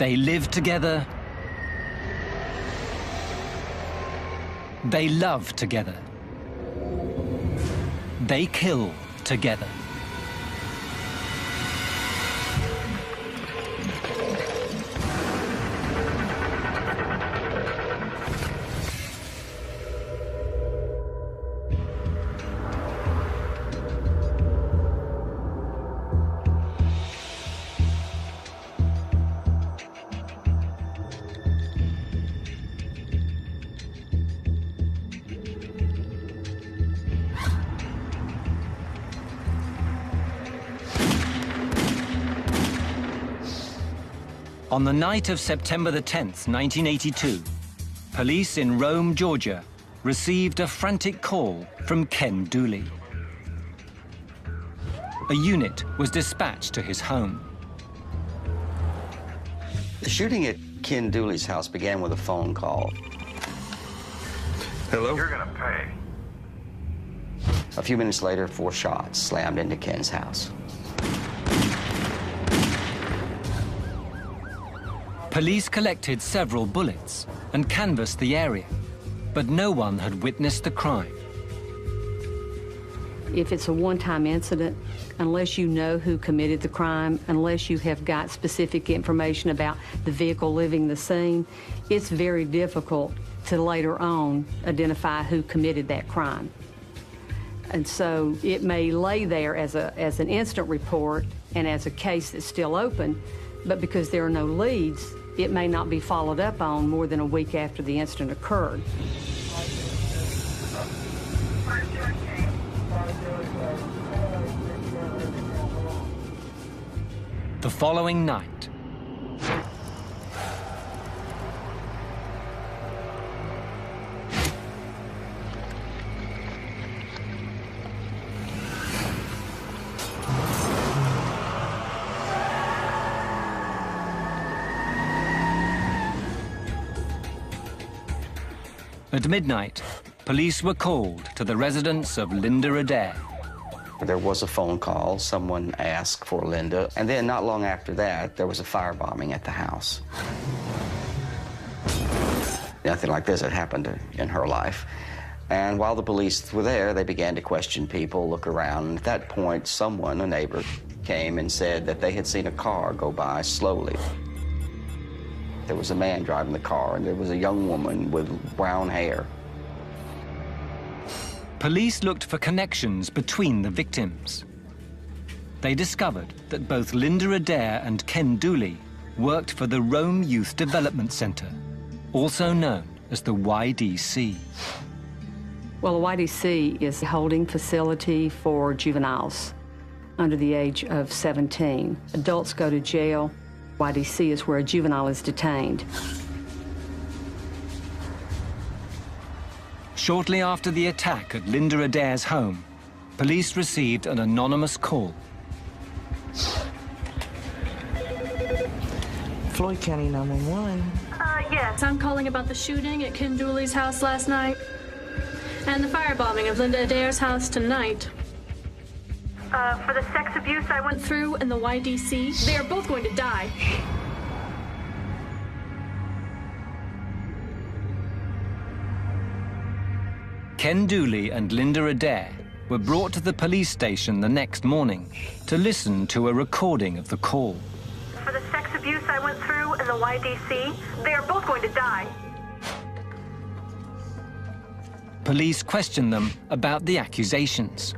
They live together. They love together. They kill together. On the night of September the 10th, 1982, police in Rome, Georgia, received a frantic call from Ken Dooley. A unit was dispatched to his home. The shooting at Ken Dooley's house began with a phone call. Hello? You're gonna pay. A few minutes later, 4 shots slammed into Ken's house. Police collected several bullets and canvassed the area, but no one had witnessed the crime. If it's a one-time incident, unless you know who committed the crime, unless you have got specific information about the vehicle leaving the scene, it's very difficult to later on identify who committed that crime. And so it may lay there as an incident report and as a case that's still open, but because there are no leads, it may not be followed up on more than a week after the incident occurred. The following night, at midnight, police were called to the residence of Linda Adair. There was a phone call. Someone asked for Linda. And then not long after that, there was a firebombing at the house. Nothing like this had happened in her life. And while the police were there, they began to question people, look around. And at that point, someone, a neighbor, came and said that they had seen a car go by slowly. There was a man driving the car, and there was a young woman with brown hair. Police looked for connections between the victims. They discovered that both Linda Adair and Ken Dooley worked for the Rome Youth Development Center, also known as the YDC. Well, the YDC is a holding facility for juveniles under the age of 17. Adults go to jail. YDC is where a juvenile is detained. Shortly after the attack at Linda Adair's home, police received an anonymous call. Floyd County 911. Yes, I'm calling about the shooting at Ken Dooley's house last night and the firebombing of Linda Adair's house tonight. For the sex abuse I went through in the YDC, they are both going to die. Ken Dooley and Linda Adair were brought to the police station the next morning to listen to a recording of the call. For the sex abuse I went through in the YDC, they are both going to die. Police questioned them about the accusations.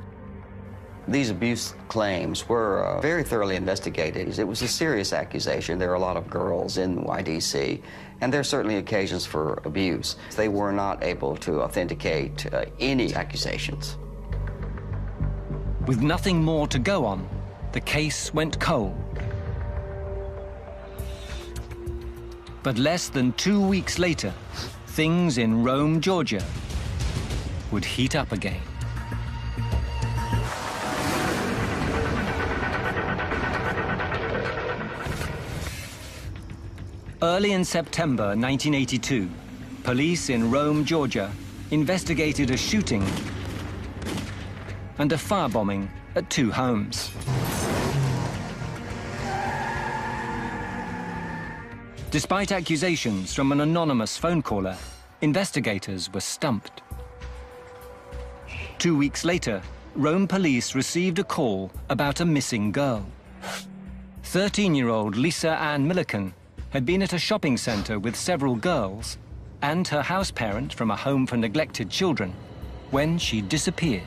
These abuse claims were very thoroughly investigated. It was a serious accusation. There are a lot of girls in YDC, and there are certainly occasions for abuse. They were not able to authenticate any accusations. With nothing more to go on, the case went cold. But less than 2 weeks later, things in Rome, Georgia, would heat up again. Early in September 1982, police in Rome, Georgia, investigated a shooting and a firebombing at 2 homes. Despite accusations from an anonymous phone caller, investigators were stumped. 2 weeks later, Rome police received a call about a missing girl. 13-year-old Lisa Ann Milliken had been at a shopping center with several girls and her house parent from a home for neglected children when she disappeared.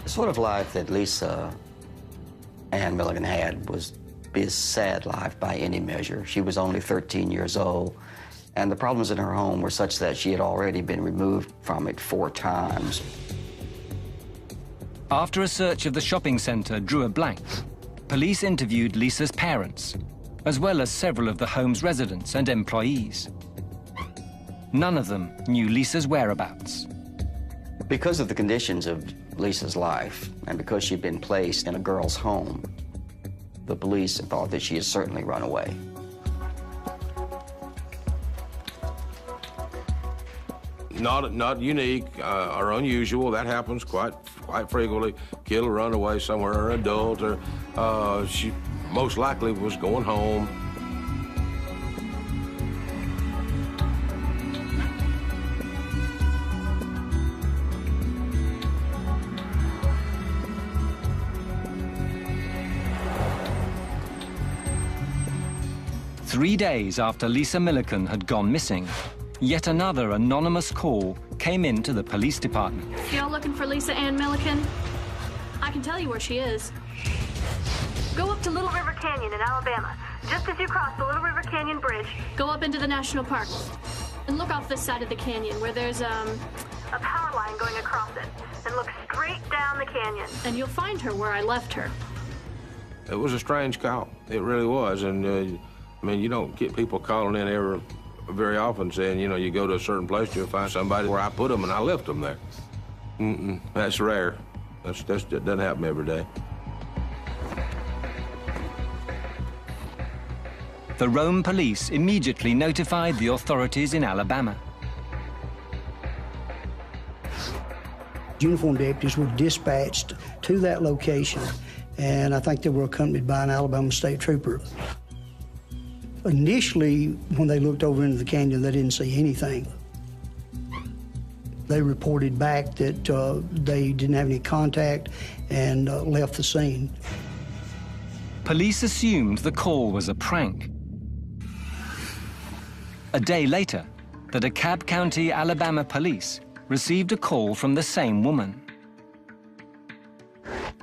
The sort of life that Lisa Ann Milliken had was a sad life by any measure. She was only 13 years old, and the problems in her home were such that she had already been removed from it 4 times. After a search of the shopping center drew a blank, police interviewed Lisa's parents, as well as several of the home's residents and employees. None of them knew Lisa's whereabouts. Because of the conditions of Lisa's life, and because she'd been placed in a girl's home, the police thought that she had certainly run away. Not unique or unusual. That happens quite frequently. Kid will run away somewhere, or an adult, or she most likely was going home. Three days after Lisa Milliken had gone missing, yet another anonymous call came into the police department. Y'all looking for Lisa Ann Milliken? I can tell you where she is. Go up to Little River Canyon in Alabama. Just as you cross the Little River Canyon Bridge, go up into the national park and look off this side of the canyon where there's a power line going across it, and look straight down the canyon. And you'll find her where I left her. It was a strange call. It really was. And I mean, you don't get people calling in very often saying, you know, you go to a certain place, you'll find somebody where I put them and I left them there. That's rare. That doesn't happen every day. The Rome police immediately notified the authorities in Alabama. Uniformed deputies were dispatched to that location, and I think they were accompanied by an Alabama state trooper. Initially, when they looked over into the canyon, they didn't see anything. They reported back that they didn't have any contact and left the scene. Police assumed the call was a prank. A day later, the DeKalb County, Alabama police received a call from the same woman.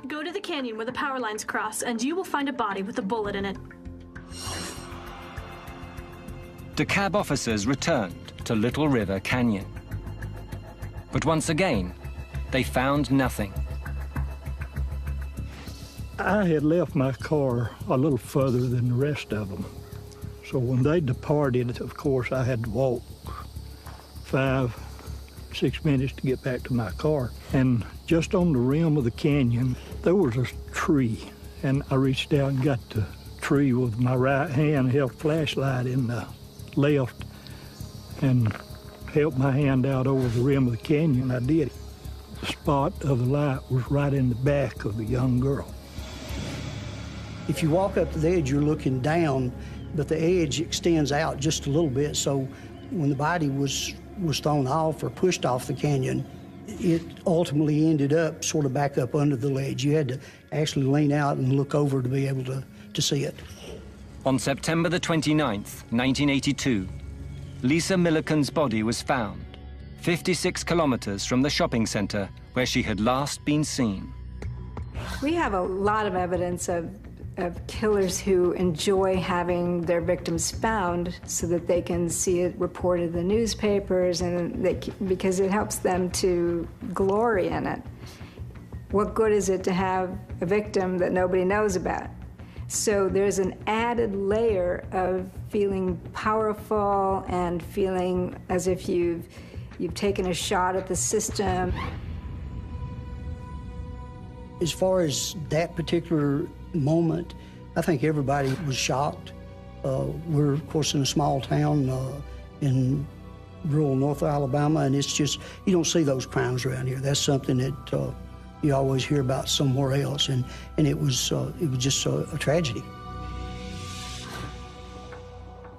Go to the canyon where the power lines cross, and you will find a body with a bullet in it. DeKalb officers returned to Little River Canyon. But once again, they found nothing. I had left my car a little further than the rest of them. So when they departed, of course, I had to walk 5-6 minutes to get back to my car. And just on the rim of the canyon, there was a tree. And I reached out and got the tree with my right hand, held a flashlight in the left, and held my hand out over the rim of the canyon. I did. The spot of the light was right in the back of the young girl. If you walk up to the edge, you're looking down, but the edge extends out just a little bit, so when the body was thrown off or pushed off the canyon, it ultimately ended up sort of back up under the ledge. You had to actually lean out and look over to be able to see it. On September the 29th, 1982, Lisa Milliken's body was found, 56 kilometers from the shopping center where she had last been seen. We have a lot of evidence of killers who enjoy having their victims found so that they can see it reported in the newspapers, and because it helps them to glory in it. What good is it to have a victim that nobody knows about? So there's an added layer of feeling powerful and feeling as if you've taken a shot at the system. As far as that particular moment, I think everybody was shocked. We're, of course, in a small town in rural North Alabama, and it's just, you don't see those crimes around here. That's something that you always hear about somewhere else, and it was just a tragedy.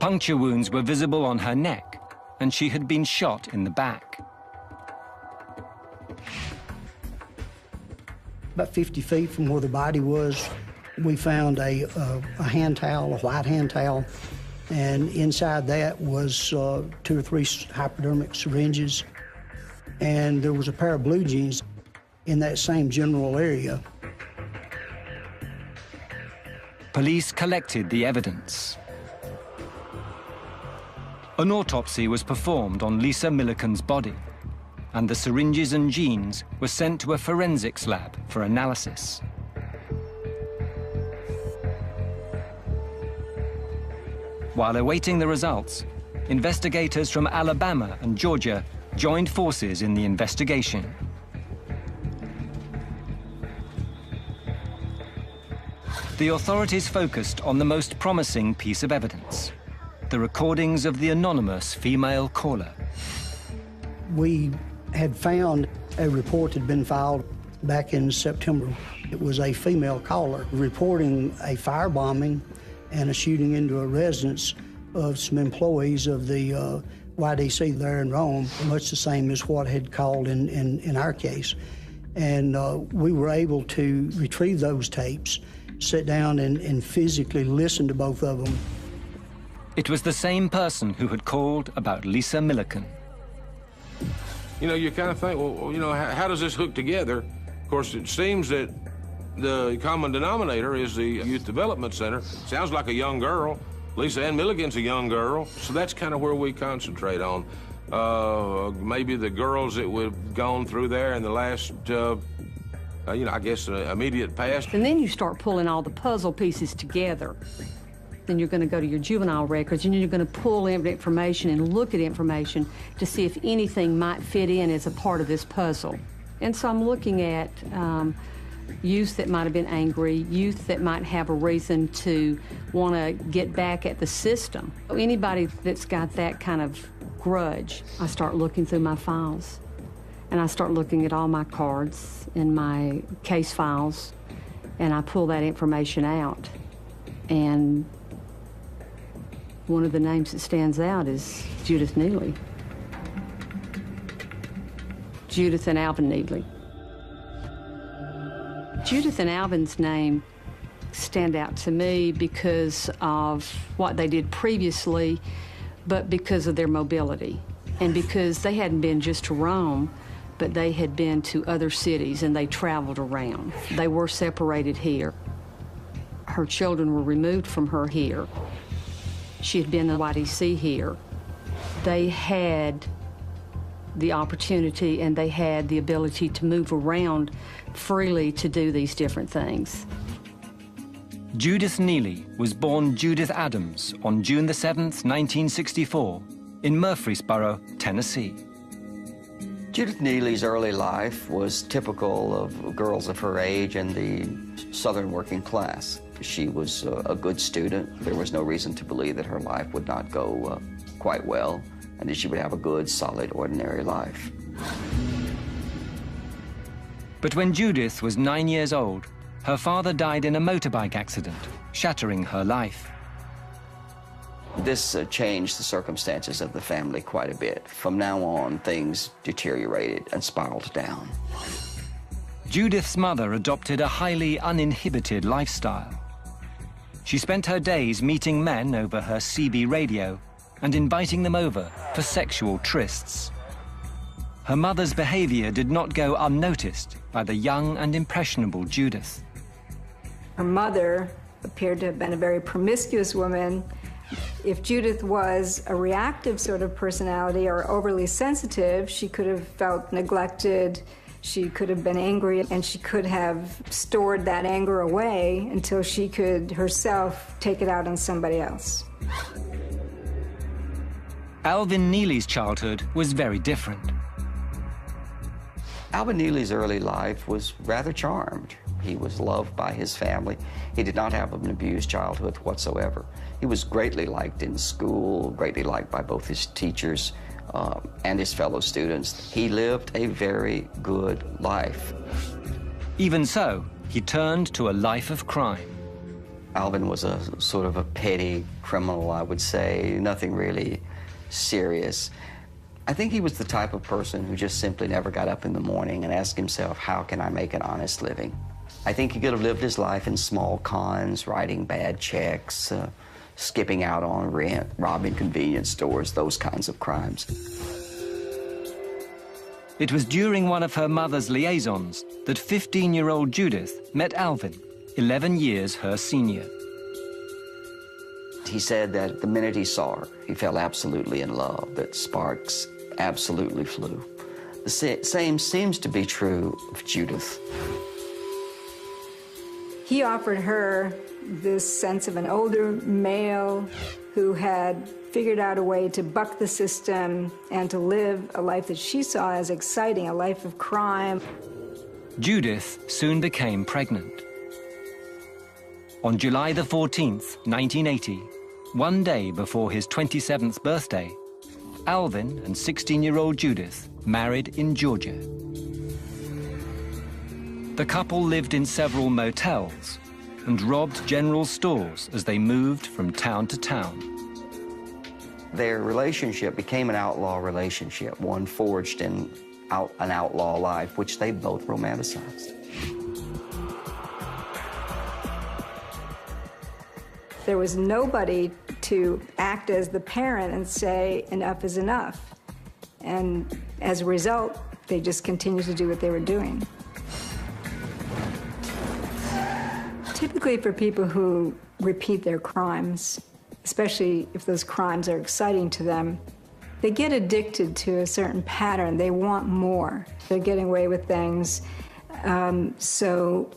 Puncture wounds were visible on her neck, and she had been shot in the back. About 50 feet from where the body was, we found a hand towel, a white hand towel, and inside that was 2 or 3 hypodermic syringes, and there was a pair of blue jeans in that same general area. Police collected the evidence. An autopsy was performed on Lisa Milliken's body, and the syringes and jeans were sent to a forensics lab for analysis. While awaiting the results, investigators from Alabama and Georgia joined forces in the investigation. The authorities focused on the most promising piece of evidence, the recordings of the anonymous female caller. We had found a report had been filed back in September. It was a female caller reporting a firebombing and a shooting into a residence of some employees of the YDC there in Rome, much the same as what had called in our case. And we were able to retrieve those tapes, sit down and physically listen to both of them. It was the same person who had called about Lisa Milliken. You know, you kind of think, well, you know, how does this hook together? Of course, it seems that the common denominator is the Youth Development Center. Sounds like a young girl. Lisa Ann Milliken's a young girl, so that's kind of where we concentrate on. Maybe the girls that we've gone through there in the last, you know, I guess immediate past. And then you start pulling all the puzzle pieces together. Then you're going to go to your juvenile records, and you're going to pull in information and look at information to see if anything might fit in as a part of this puzzle. And so I'm looking at youth that might have been angry, youth that might have a reason to want to get back at the system. Anybody that's got that kind of grudge, I start looking through my files. And I start looking at all my cards and my case files, and I pull that information out. And one of the names that stands out is Judith Neely. Judith and Alvin Neely. Judith and Alvin's name stand out to me because of what they did previously, but because of their mobility. And because they hadn't been just to Rome, but they had been to other cities and they traveled around. They were separated here. Her children were removed from her here. She had been in YDC here. They had the opportunity and they had the ability to move around freely to do these different things. Judith Neely was born Judith Adams on June the 7th, 1964, in Murfreesboro, Tennessee. Judith Neely's early life was typical of girls of her age in the Southern working class. She was a good student. There was no reason to believe that her life would not go quite well, and that she would have a good, solid, ordinary life. But when Judith was 9 years old, her father died in a motorbike accident, shattering her life. This changed the circumstances of the family quite a bit. From now on, things deteriorated and spiraled down. Judith's mother adopted a highly uninhibited lifestyle. She spent her days meeting men over her CB radio and inviting them over for sexual trysts. Her mother's behavior did not go unnoticed by the young and impressionable Judith. Her mother appeared to have been a very promiscuous woman. If Judith was a reactive sort of personality or overly sensitive, she could have felt neglected, she could have been angry, and she could have stored that anger away until she could herself take it out on somebody else. Alvin Neely's childhood was very different. Alvin Neely's early life was rather charmed. He was loved by his family. He did not have an abused childhood whatsoever. He was greatly liked in school, greatly liked by both his teachers and his fellow students. He lived a very good life. Even so, he turned to a life of crime. Alvin was a sort of a petty criminal, I would say, nothing really serious. I think he was the type of person who just simply never got up in the morning and asked himself, how can I make an honest living? I think he could have lived his life in small cons, writing bad checks, skipping out on rent, robbing convenience stores, those kinds of crimes. It was during one of her mother's liaisons that 15-year-old Judith met Alvin, 11 years her senior. He said that the minute he saw her, he fell absolutely in love, that sparks absolutely flew. The same seems to be true of Judith. He offered her this sense of an older male who had figured out a way to buck the system and to live a life that she saw as exciting, a life of crime. Judith soon became pregnant. On July the 14th, 1980, one day before his 27th birthday, Alvin and 16-year-old Judith married in Georgia. The couple lived in several motels and robbed general stores as they moved from town to town. Their relationship became an outlaw relationship, one forged in an outlaw life, which they both romanticized. There was nobody to act as the parent and say, enough is enough. And as a result, they just continued to do what they were doing. Typically for people who repeat their crimes, especially if those crimes are exciting to them, they get addicted to a certain pattern. They want more. They're getting away with things. So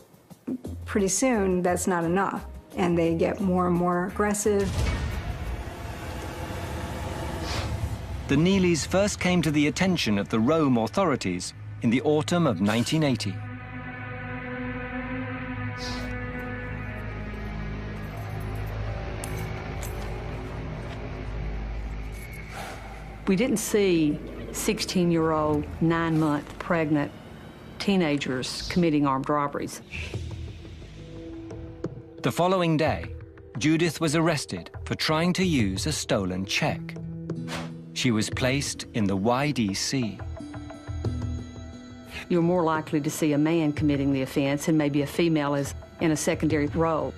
pretty soon, that's not enough. And they get more and more aggressive. The Neelys first came to the attention of the Rome authorities in the autumn of 1980. We didn't see 16-year-old, 9-month pregnant teenagers committing armed robberies. The following day, Judith was arrested for trying to use a stolen check. She was placed in the YDC. You're more likely to see a man committing the offense and maybe a female is in a secondary role.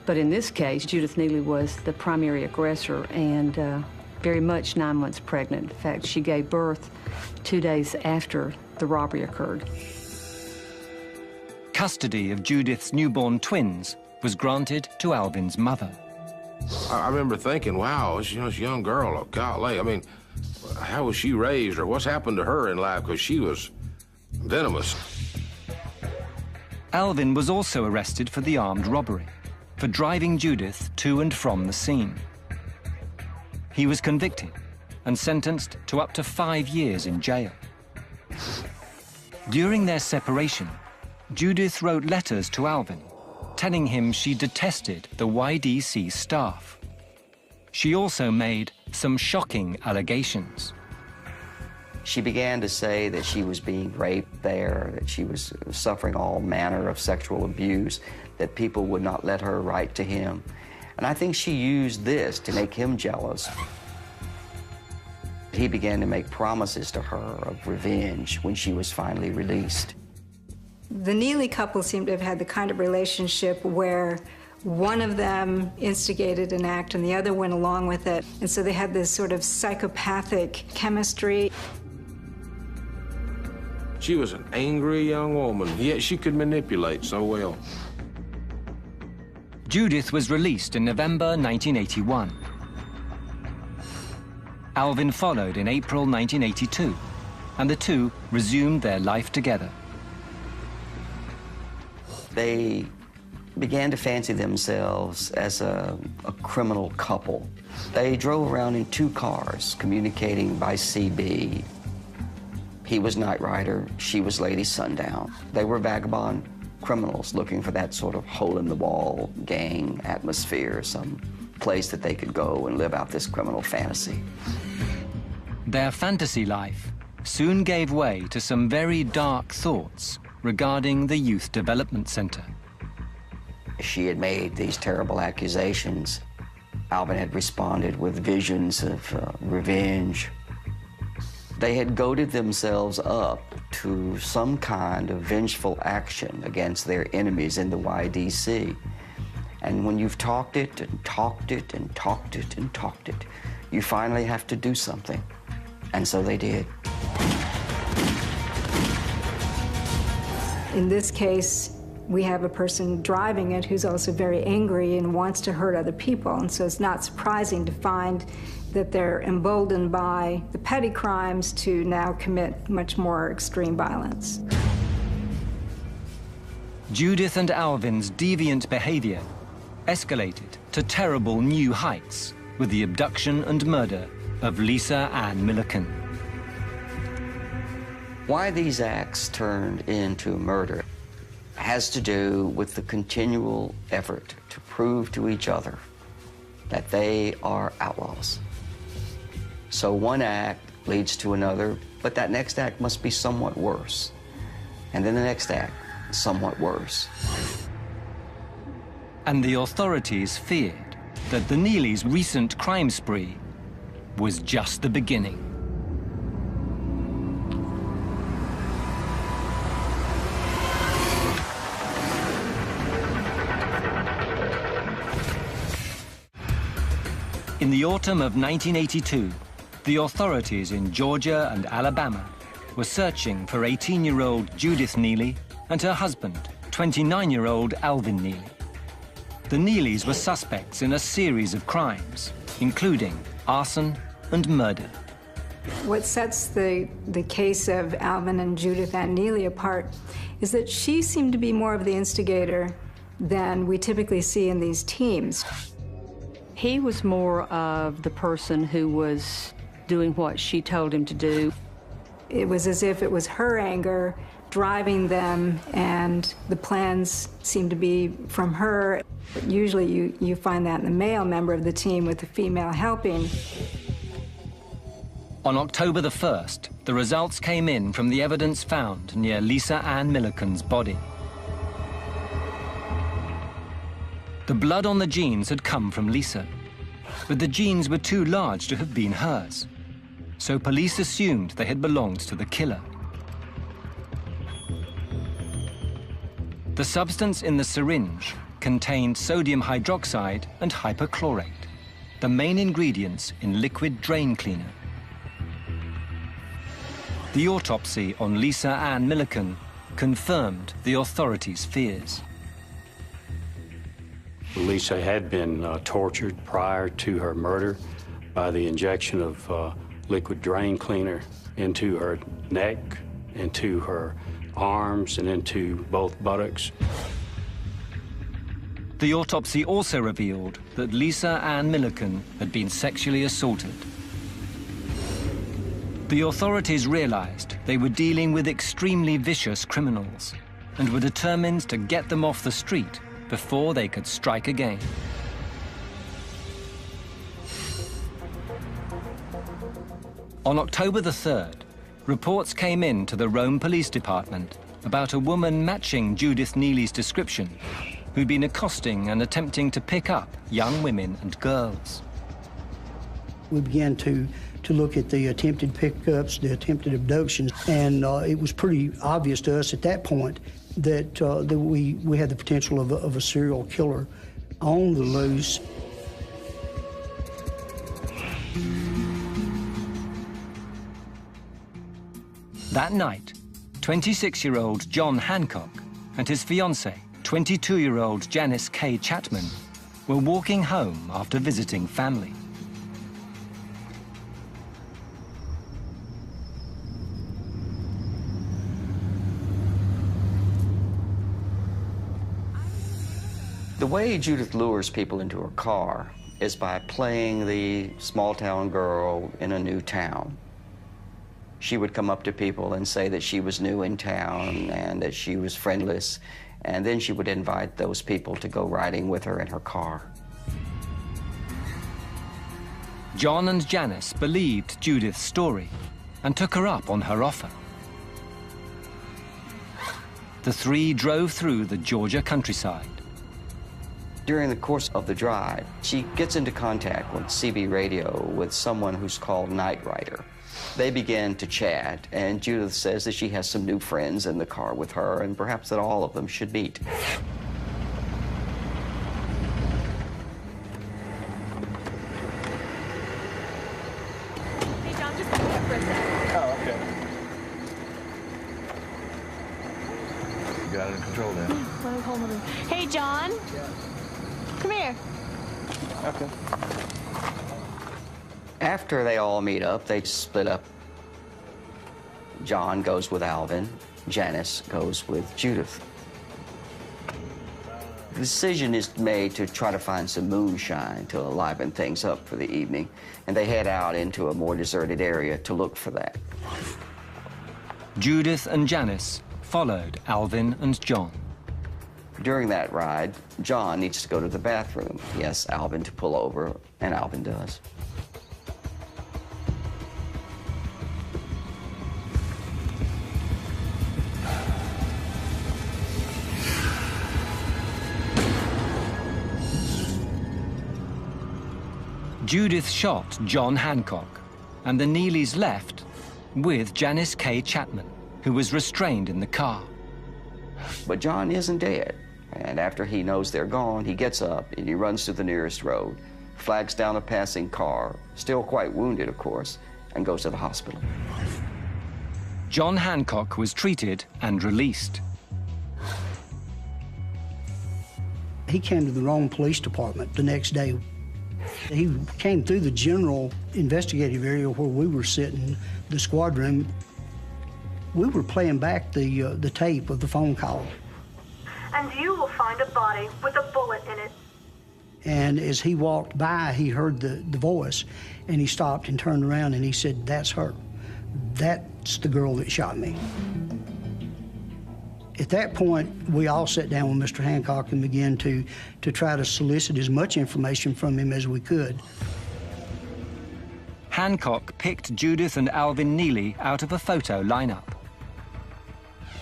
But in this case, Judith Neely was the primary aggressor and very much 9 months pregnant. In fact, she gave birth 2 days after the robbery occurred. Custody of Judith's newborn twins was granted to Alvin's mother. I remember thinking, wow, this young girl, oh, golly, I mean, how was she raised or what's happened to her in life? Because she was venomous. Alvin was also arrested for the armed robbery, for driving Judith to and from the scene. He was convicted and sentenced to up to 5 years in jail. During their separation, Judith wrote letters to Alvin, telling him she detested the YDC staff. She also made some shocking allegations. She began to say that she was being raped there, that she was suffering all manner of sexual abuse, that people would not let her write to him. And I think she used this to make him jealous. He began to make promises to her of revenge when she was finally released. The Neely couple seemed to have had the kind of relationship where one of them instigated an act and the other went along with it. And so they had this sort of psychopathic chemistry. She was an angry young woman, yet she could manipulate so well. Judith was released in November 1981. Alvin followed in April 1982, and the two resumed their life together. They began to fancy themselves as a criminal couple. They drove around in 2 cars, communicating by CB. He was Knight Rider, she was Lady Sundown. They were vagabond criminals looking for that sort of hole-in-the-wall gang atmosphere, some place that they could go and live out this criminal fantasy. Their fantasy life soon gave way to some very dark thoughts regarding the Youth Development Center. she had made these terrible accusations, Alvin had responded with visions of revenge. They had goaded themselves up to some kind of vengeful action against their enemies in the YDC. And when you've talked it and talked it and talked it and talked it, you finally have to do something. And so they did. In this case, we have a person driving it who's also very angry and wants to hurt other people. And so it's not surprising to find that they're emboldened by the petty crimes to now commit much more extreme violence. Judith and Alvin's deviant behavior escalated to terrible new heights with the abduction and murder of Lisa Ann Milliken. Why these acts turned into murder has to do with the continual effort to prove to each other that they are outlaws. So one act leads to another, but that next act must be somewhat worse. And then the next act, somewhat worse. And the authorities feared that the Neelys' recent crime spree was just the beginning. In the autumn of 1982, the authorities in Georgia and Alabama were searching for 18-year-old Judith Neely and her husband, 29-year-old Alvin Neely. The Neelys were suspects in a series of crimes, including arson and murder. What sets the case of Alvin and Judith Ann Neely apart is that she seemed to be more of the instigator than we typically see in these teams. He was more of the person who was doing what she told him to do. It was as if it was her anger driving them, and the plans seemed to be from her. Usually you find that in the male member of the team with the female helping. On October the 1st, the results came in from the evidence found near Lisa Ann Milliken's body. The blood on the jeans had come from Lisa, but the jeans were too large to have been hers, so police assumed they had belonged to the killer. The substance in the syringe contained sodium hydroxide and hypochlorite, the main ingredients in liquid drain cleaner. The autopsy on Lisa Ann Milliken confirmed the authorities' fears. Lisa had been tortured prior to her murder by the injection of liquid drain cleaner into her neck, into her arms, and into both buttocks. The autopsy also revealed that Lisa Ann Milliken had been sexually assaulted. The authorities realized they were dealing with extremely vicious criminals and were determined to get them off the street before they could strike again. On October the 3rd, reports came in to the Rome Police Department about a woman matching Judith Neely's description who'd been accosting and attempting to pick up young women and girls. We began to look at the attempted pickups, the attempted abductions, and it was pretty obvious to us at that point that we had the potential of a serial killer on the loose. That night, 26-year-old John Hancock and his fiancée, 22-year-old Janice K. Chapman, were walking home after visiting family. The way Judith lures people into her car is by playing the small-town girl in a new town. She would come up to people and say that she was new in town and that she was friendless, and then she would invite those people to go riding with her in her car. John and Janice believed Judith's story and took her up on her offer. The three drove through the Georgia countryside. During the course of the drive, she gets into contact with CB radio with someone who's called Night Rider. They begin to chat, and Judith says that she has some new friends in the car with her, and perhaps that all of them should meet. Hey, John, just come here for a second. Oh, okay. You got it in control now. Hold on. Hey, John. Yeah. Come here. Okay. After they all meet up, they split up. John goes with Alvin. Janice goes with Judith. The decision is made to try to find some moonshine to liven things up for the evening, and they head out into a more deserted area to look for that. Judith and Janice followed Alvin and John. During that ride, John needs to go to the bathroom. He asks Alvin to pull over, and Alvin does. Judith shot John Hancock, and the Neelys left with Janice K. Chapman, who was restrained in the car. But John isn't dead, and after he knows they're gone, he gets up and he runs to the nearest road, flags down a passing car, still quite wounded, of course, and goes to the hospital. John Hancock was treated and released. He came to the wrong police department the next day. He came through the general investigative area where we were sitting, the squad room. We were playing back the tape of the phone call. And you will find a body with a bullet in it. And as he walked by, he heard the voice, and he stopped and turned around and he said, "That's her. That's the girl that shot me." At that point, we all sat down with Mr. Hancock and began to try to solicit as much information from him as we could. Hancock picked Judith and Alvin Neely out of a photo lineup.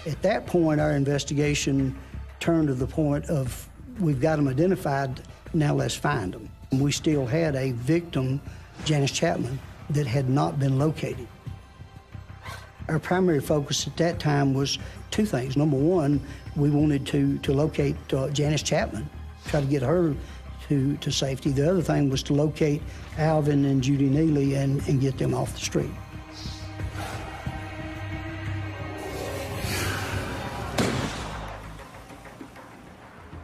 At that point, our investigation turned to the point of, we've got them identified, now let's find them. We still had a victim, Janice Chapman, that had not been located. Our primary focus at that time was two things. Number one, we wanted to locate Janice Chapman, try to get her to safety. The other thing was to locate Alvin and Judy Neely and get them off the street.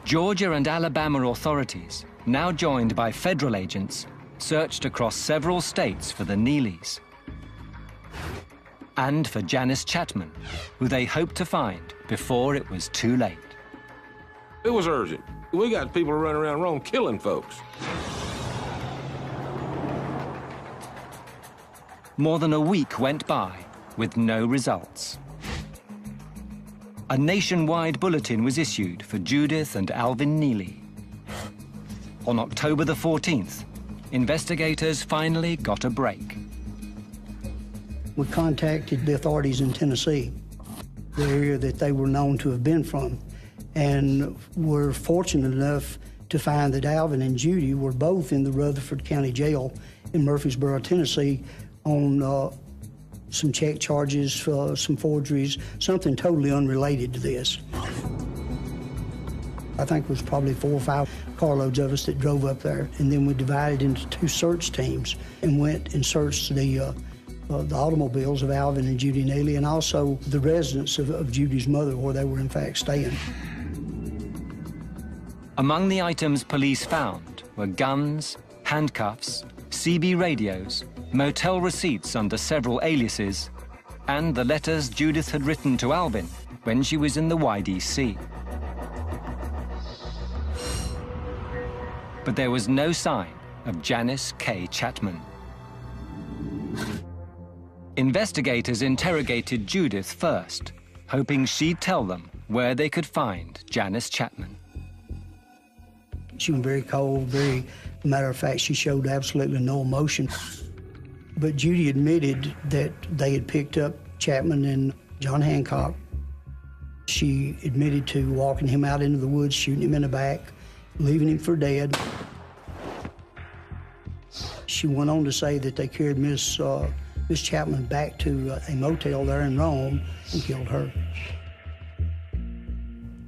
Georgia and Alabama authorities, now joined by federal agents, searched across several states for the Neelys. And for Janice Chapman, who they hoped to find before it was too late. It was urgent. We got people running around Rome killing folks. More than a week went by with no results. A nationwide bulletin was issued for Judith and Alvin Neely. On October the 14th, investigators finally got a break. We contacted the authorities in Tennessee, the area that they were known to have been from, and were fortunate enough to find that Alvin and Judy were both in the Rutherford County Jail in Murfreesboro, Tennessee, on some check charges, some forgeries, something totally unrelated to this. I think it was probably 4 or 5 carloads of us that drove up there, and then we divided into 2 search teams and went and searched the automobiles of Alvin and Judy Neely, and also the residence of Judy's mother, where they were in fact staying. Among the items police found were guns, handcuffs, CB radios, motel receipts under several aliases, and the letters Judith had written to Alvin when she was in the YDC. But there was no sign of Janice K. Chapman. Investigators interrogated Judith first, hoping she'd tell them where they could find Janice Chapman. She was very cold, very, matter of fact, she showed absolutely no emotion. But Judy admitted that they had picked up Chapman and John Hancock. She admitted to walking him out into the woods, shooting him in the back, leaving him for dead. She went on to say that they carried Miss Chapman back to a motel there in Rome and killed her.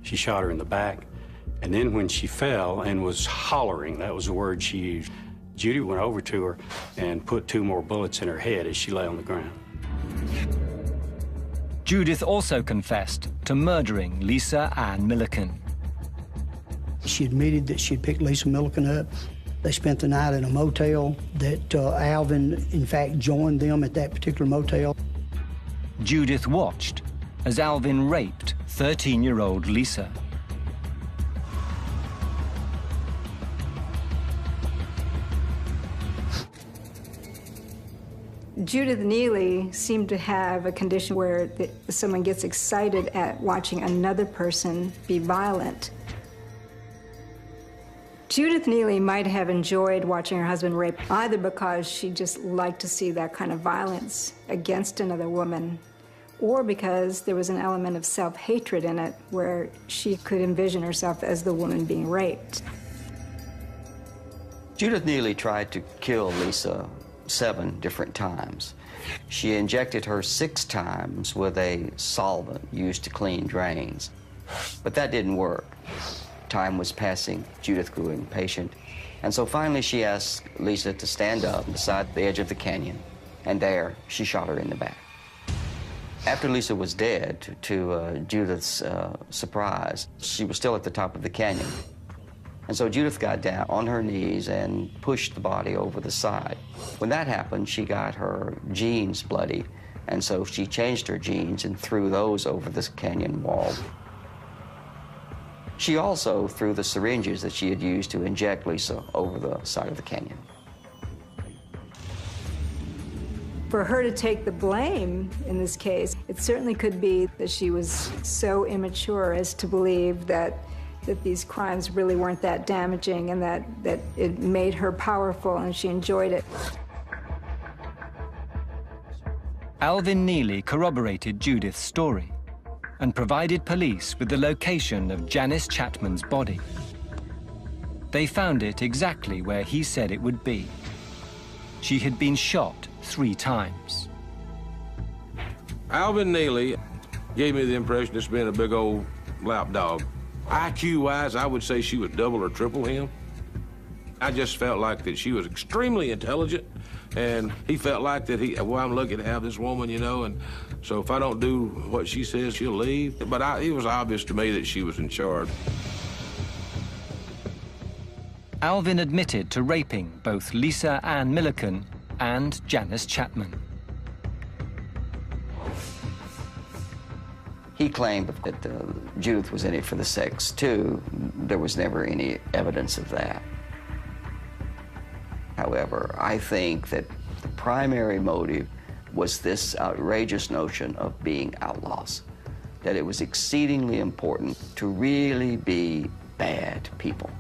She shot her in the back, and then when she fell and was hollering, that was the word she used, Judy went over to her and put 2 more bullets in her head as she lay on the ground. Judith also confessed to murdering Lisa Ann Milliken. She admitted that she'd picked Lisa Milliken up. They spent the night in a motel, that Alvin, in fact, joined them at that particular motel. Judith watched as Alvin raped 13-year-old Lisa. Judith Neely seemed to have a condition where someone gets excited at watching another person be violent. Judith Neely might have enjoyed watching her husband raped, either because she just liked to see that kind of violence against another woman, or because there was an element of self-hatred in it where she could envision herself as the woman being raped. Judith Neely tried to kill Lisa 7 different times. She injected her 6 times with a solvent used to clean drains, but that didn't work. Time was passing, Judith grew impatient, and so finally she asked Lisa to stand up beside the edge of the canyon, and there she shot her in the back. After Lisa was dead, to Judith's surprise, she was still at the top of the canyon. And so Judith got down on her knees and pushed the body over the side. When that happened, she got her jeans bloody, and so she changed her jeans and threw those over this canyon wall. She also threw the syringes that she had used to inject Lisa over the side of the canyon. For her to take the blame in this case, it certainly could be that she was so immature as to believe that these crimes really weren't that damaging and that it made her powerful and she enjoyed it. Alvin Neely corroborated Judith's story and provided police with the location of Janice Chapman's body. They found it exactly where he said it would be. She had been shot 3 times. Alvin Neely gave me the impression of being a big old lapdog. IQ-wise, I would say she was double or triple him. I just felt like that she was extremely intelligent, and he felt like that well, I'm lucky to have this woman, you know, and so if I don't do what she says, she'll leave. But it was obvious to me that she was in charge. Alvin admitted to raping both Lisa Ann Milliken and Janice Chapman. He claimed that Judith was in it for the sex, too. There was never any evidence of that. However, I think that the primary motive was this outrageous notion of being outlaws, that it was exceedingly important to really be bad people.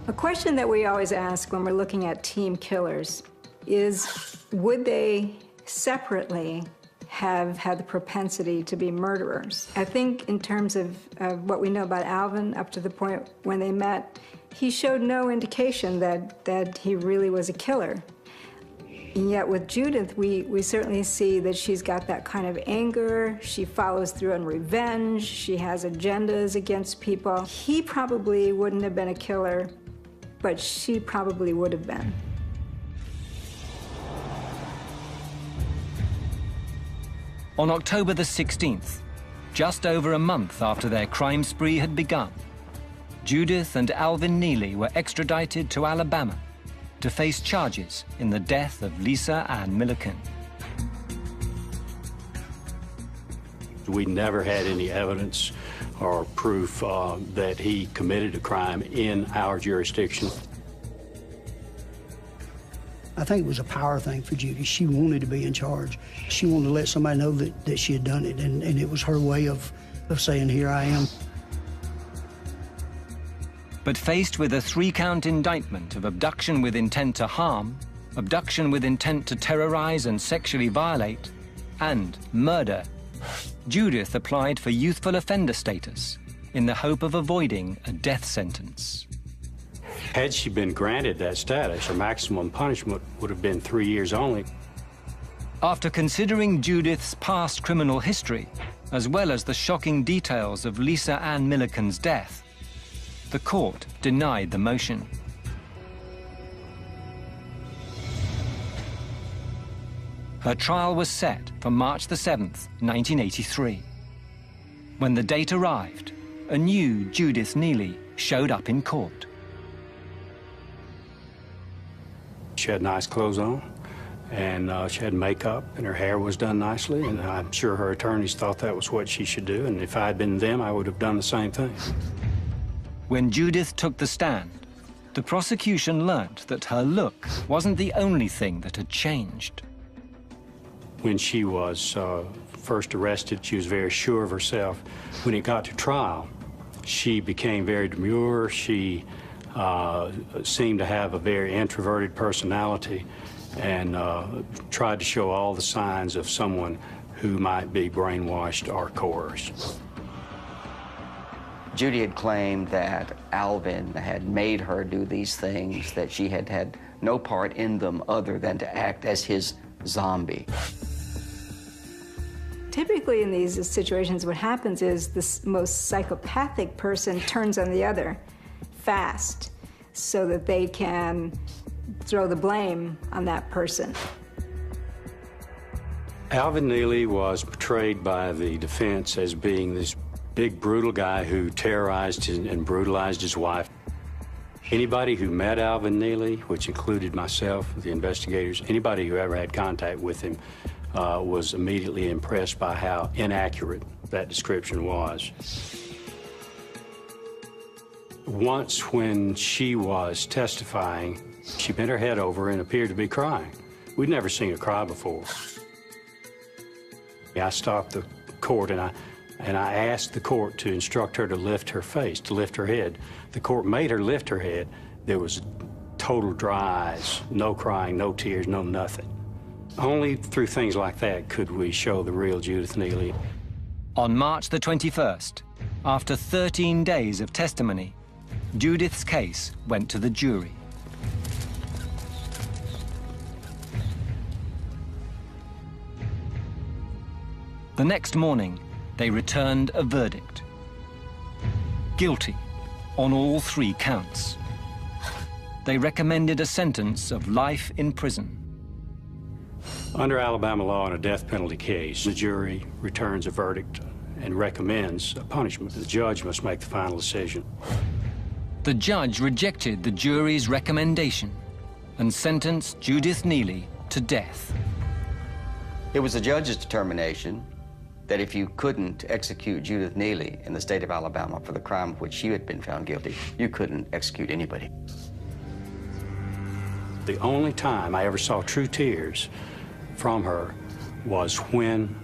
A question that we always ask when we're looking at team killers is, would they separately have had the propensity to be murderers? I think in terms of what we know about Alvin up to the point when they met, he showed no indication that he really was a killer. And yet with Judith, we certainly see that she's got that kind of anger. She follows through on revenge. She has agendas against people. He probably wouldn't have been a killer, but she probably would have been. On October the 16th, just over a month after their crime spree had begun, Judith and Alvin Neely were extradited to Alabama to face charges in the death of Lisa Ann Milliken. We never had any evidence or proof that he committed a crime in our jurisdiction. I think it was a power thing for Judy. She wanted to be in charge. She wanted to let somebody know that she had done it, and it was her way of saying, here I am. But faced with a 3-count indictment of abduction with intent to harm, abduction with intent to terrorize and sexually violate, and murder, Judith applied for youthful offender status in the hope of avoiding a death sentence. Had she been granted that status, her maximum punishment would have been 3 years only. After considering Judith's past criminal history, as well as the shocking details of Lisa Ann Milliken's death, the court denied the motion. Her trial was set for March the 7th, 1983. When the date arrived, a new Judith Neely showed up in court. She had nice clothes on, and she had makeup, and her hair was done nicely, and I'm sure her attorneys thought that was what she should do, and if I had been them, I would have done the same thing. When Judith took the stand, the prosecution learned that her look wasn't the only thing that had changed. When she was first arrested, she was very sure of herself. When it got to trial, she became very demure. She seemed to have a very introverted personality and tried to show all the signs of someone who might be brainwashed or coerced. Judy had claimed that Alvin had made her do these things, that she had had no part in them other than to act as his zombie. Typically in these situations, what happens is the most psychopathic person turns on the other fast so that they can throw the blame on that person. Alvin Neely was portrayed by the defense as being this big, brutal guy who terrorized and brutalized his wife. Anybody who met Alvin Neely, which included myself, the investigators, anybody who ever had contact with him, was immediately impressed by how inaccurate that description was. Once when she was testifying, she bent her head over and appeared to be crying. We'd never seen her cry before. I stopped the court and I asked the court to instruct her to lift her face, to lift her head. The court made her lift her head. There was total dry eyes, no crying, no tears, no nothing. Only through things like that could we show the real Judith Neely. On March the 21st, after 13 days of testimony, Judith's case went to the jury. The next morning, they returned a verdict. Guilty on all 3 counts. They recommended a sentence of life in prison. Under Alabama law in a death penalty case, the jury returns a verdict and recommends a punishment. The judge must make the final decision. The judge rejected the jury's recommendation and sentenced Judith Neely to death. It was the judge's determination that if you couldn't execute Judith Neely in the state of Alabama for the crime of which she had been found guilty, you couldn't execute anybody. The only time I ever saw true tears from her was when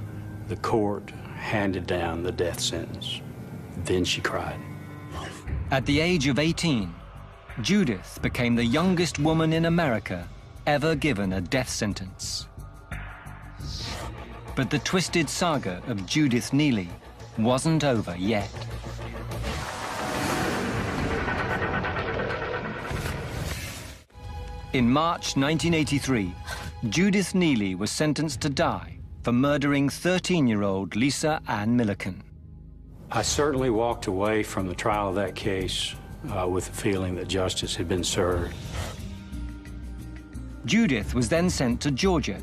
the court handed down the death sentence. Then she cried. At the age of 18, Judith became the youngest woman in America ever given a death sentence. But the twisted saga of Judith Neely wasn't over yet. In March 1983, Judith Neely was sentenced to die for murdering 13-year-old Lisa Ann Milliken. I certainly walked away from the trial of that case with the feeling that justice had been served. Judith was then sent to Georgia,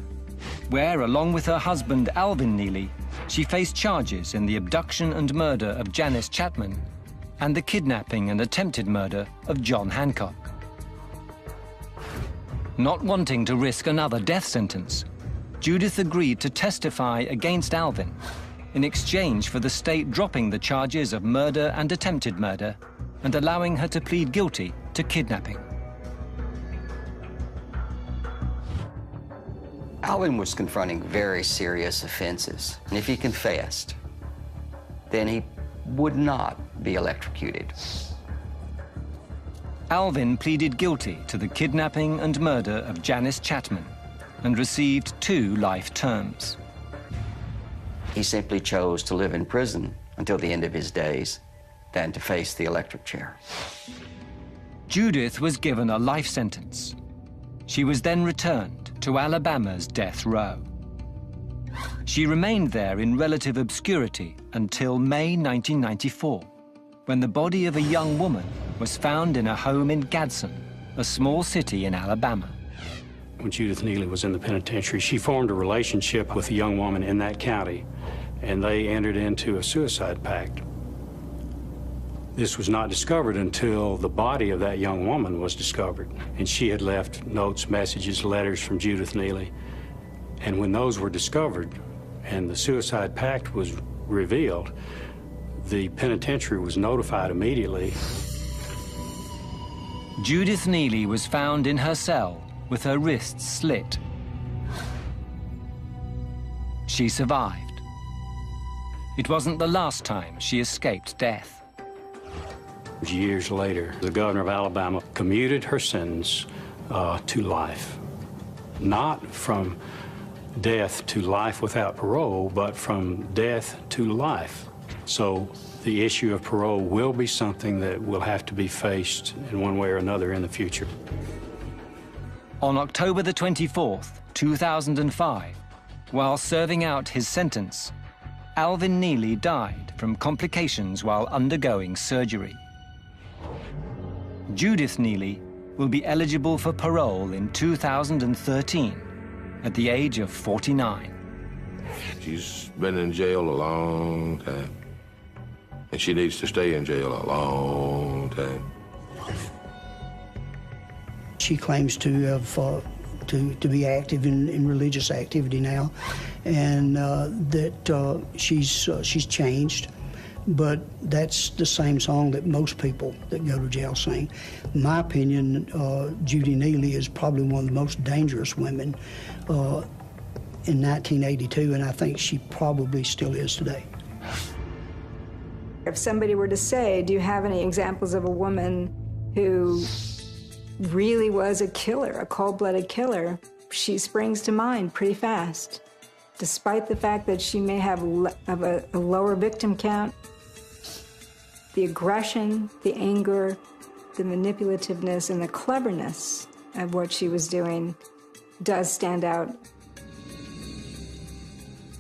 where, along with her husband Alvin Neely, she faced charges in the abduction and murder of Janice Chapman and the kidnapping and attempted murder of John Hancock. Not wanting to risk another death sentence, Judith agreed to testify against Alvin in exchange for the state dropping the charges of murder and attempted murder and allowing her to plead guilty to kidnapping. Alvin was confronting very serious offenses, and if he confessed, then he would not be electrocuted. Alvin pleaded guilty to the kidnapping and murder of Janice Chapman and received 2 life terms. He simply chose to live in prison until the end of his days than to face the electric chair. Judith was given a life sentence. She was then returned to Alabama's death row. She remained there in relative obscurity until May 1994, when the body of a young woman was found in a home in Gadsden, a small city in Alabama. When Judith Neely was in the penitentiary, she formed a relationship with a young woman in that county, and they entered into a suicide pact. This was not discovered until the body of that young woman was discovered, and she had left notes, messages, letters from Judith Neely. And when those were discovered and the suicide pact was revealed, the penitentiary was notified immediately. Judith Neely was found in her cell with her wrists slit. She survived. It wasn't the last time she escaped death. Years later, the governor of Alabama commuted her sentence to life. Not from death to life without parole, but from death to life. So the issue of parole will be something that will have to be faced in one way or another in the future. On October the 24th, 2005, while serving out his sentence, Alvin Neely died from complications while undergoing surgery. Judith Neely will be eligible for parole in 2013 at the age of 49. She's been in jail a long time, and she needs to stay in jail a long time. She claims to have to be active in religious activity now, and that she's changed. But that's the same song that most people that go to jail sing. In my opinion, Judy Neely is probably one of the most dangerous women in 1982, and I think she probably still is today. If somebody were to say, do you have any examples of a woman who really was a killer, a cold-blooded killer, she springs to mind pretty fast. Despite the fact that she may have a lower victim count, the aggression, the anger, the manipulativeness, and the cleverness of what she was doing does stand out.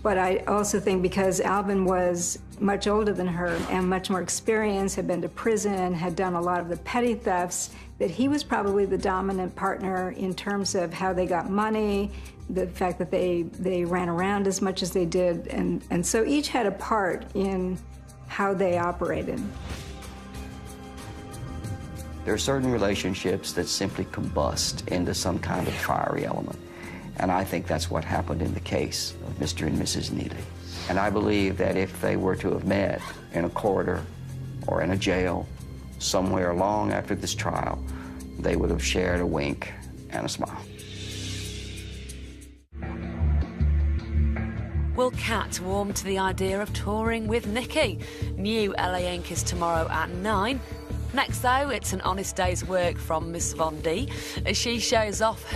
But I also think because Alvin was much older than her and much more experienced, had been to prison, had done a lot of the petty thefts, that he was probably the dominant partner in terms of how they got money, the fact that they ran around as much as they did, and so each had a part in how they operated. There are certain relationships that simply combust into some kind of fiery element. And I think that's what happened in the case of Mr. and Mrs. Neely. And I believe that if they were to have met in a corridor or in a jail somewhere long after this trial, they would have shared a wink and a smile. Will Kat warm to the idea of touring with Nikki? New LA Ink is tomorrow at 9. Next, though, it's an honest day's work from Miss Von D as she shows off her